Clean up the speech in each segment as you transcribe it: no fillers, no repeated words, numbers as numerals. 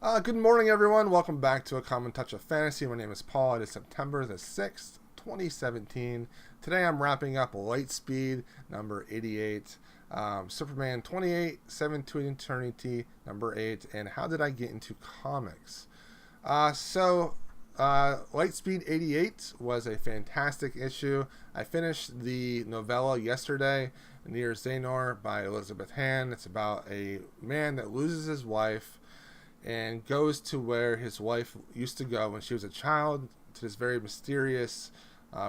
Good morning, everyone. Welcome back to A Common Touch of Fantasy. My name is Paul. It is September the 6th, 2017. Today I'm wrapping up Lightspeed, number 88, Superman 28, 7 to Eternity, number 8, and How Did I Get Into Comics? Lightspeed 88 was a fantastic issue. I finished the novella yesterday, Near Xanor by Elizabeth Hand. It's about a man that loses his wife and goes to where his wife used to go when she was a child, to this very mysterious,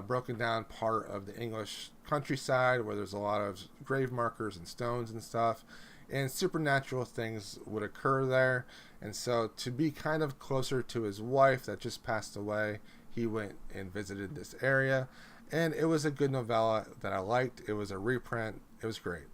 broken down part of the English countryside where there's a lot of grave markers and stones and stuff, and supernatural things would occur there. And so to be kind of closer to his wife that just passed away, he went and visited this area, and it was a good novella that I liked. It was a reprint. It was great.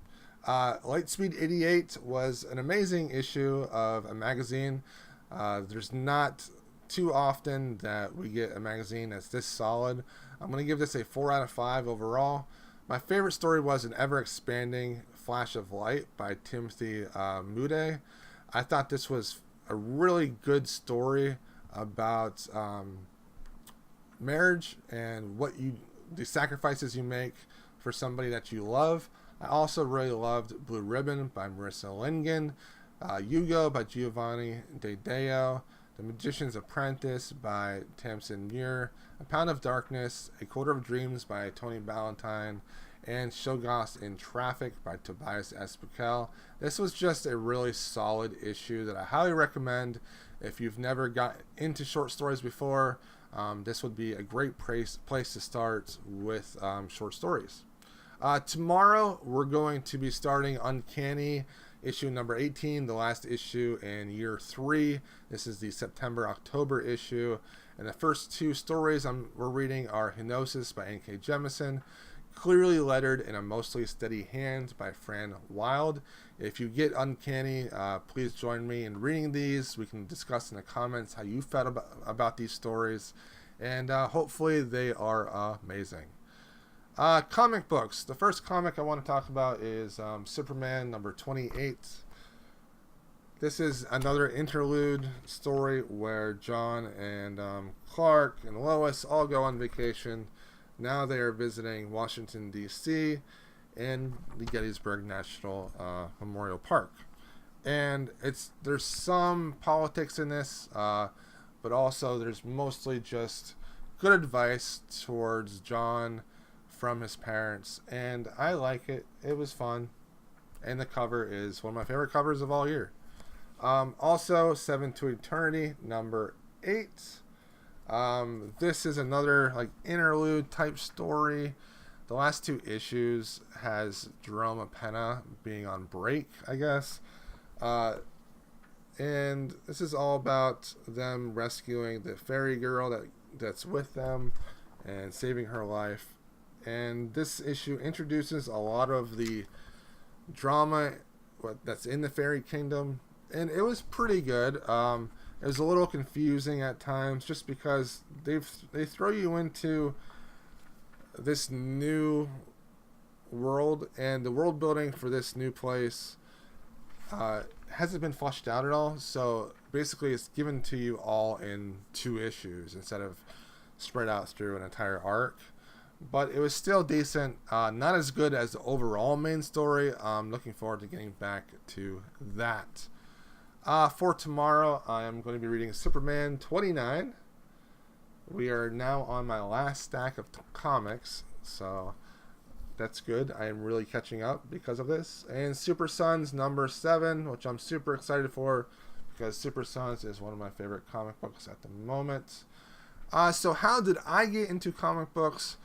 Lightspeed 88 was an amazing issue of a magazine. There's not too often that we get a magazine that's this solid. I'm going to give this a 4 out of 5 overall. My favorite story was an ever-expanding Flash of Light by Timothy Mude. I thought this was a really good story about marriage and the sacrifices you make for somebody that you love. I also really loved Blue Ribbon by Marissa Lingen, Hugo by Giovanni De Deo, The Magician's Apprentice by Tamsin Muir, A Pound of Darkness, A Quarter of Dreams by Tony Ballantyne, and Shoggoths in Traffic by Tobias S. Buchel. This was just a really solid issue that I highly recommend. If you've never got into short stories before, this would be a great place to start with short stories. Tomorrow, we're going to be starting Uncanny issue number 18, the last issue in year 3. This is the September-October issue. And the first 2 stories we're reading are Henosis by N.K. Jemisin, Clearly Lettered in a Mostly Steady Hand by Fran Wilde. If you get Uncanny, please join me in reading these. We can discuss in the comments how you felt about these stories. And hopefully they are amazing. Comic books. The first comic I want to talk about is Superman number 28. This is another interlude story where John and Clark and Lois all go on vacation. Now they are visiting Washington, D.C. and the Gettysburg National Memorial Park. And there's some politics in this, but also there's mostly just good advice towards John from his parents, and I like it. It was fun, and the cover is one of my favorite covers of all year. Also, 7 to Eternity, number 8. This is another interlude type story. The last 2 issues has Jerome Appenna being on break, I guess, and this is all about them rescuing the fairy girl that's with them and saving her life. And this issue introduces a lot of the drama that's in the fairy kingdom, and it was pretty good. It was a little confusing at times, just because they throw you into this new world, and the world building for this new place hasn't been fleshed out at all. So basically, it's given to you all in 2 issues instead of spread out through an entire arc. But it was still decent. Not as good as the overall main story. I'm looking forward to getting back to that. For tomorrow, I am going to be reading Superman 29. We are now on my last stack of comics, so that's good. I am really catching up because of this. And Super Sons number 7, which I'm super excited for, because Super Sons is one of my favorite comic books at the moment. So how did I get into comic books?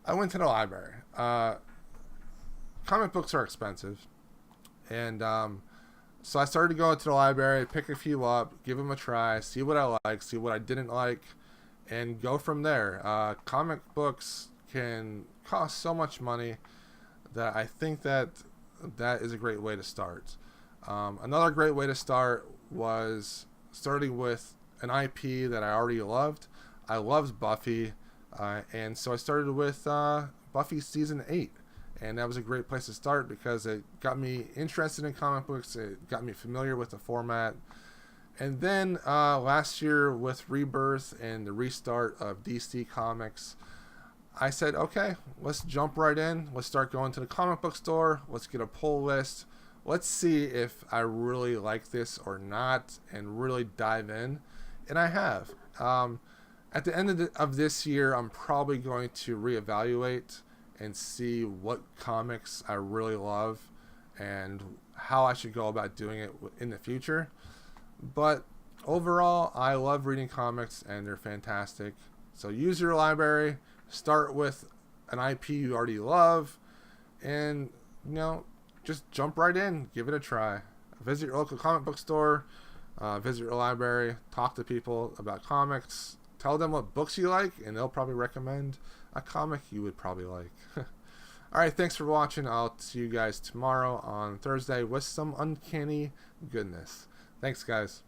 I went to the library. Comic books are expensive. And so I started to go into the library, pick a few up, give them a try, see what I like, see what I didn't like, and go from there. Comic books can cost so much money that I think that is a great way to start. Another great way to start was starting with an IP that I already loved. I loved Buffy. And so I started with Buffy Season 8. And that was a great place to start because it got me interested in comic books. It got me familiar with the format. And then last year with Rebirth and the restart of DC Comics, I said, okay, let's jump right in. Let's start going to the comic book store. Let's get a pull list. Let's see if I really like this or not and really dive in. And I have. At the end of this year, I'm probably going to reevaluate and see what comics I really love and how I should go about doing it in the future. But overall, I love reading comics and they're fantastic. So use your library, start with an IP you already love, and just jump right in, give it a try. Visit your local comic book store, visit your library, talk to people about comics, tell them what books you like, and they'll probably recommend a comic you would probably like. Alright, thanks for watching. I'll see you guys tomorrow on Thursday with some uncanny goodness. Thanks, guys.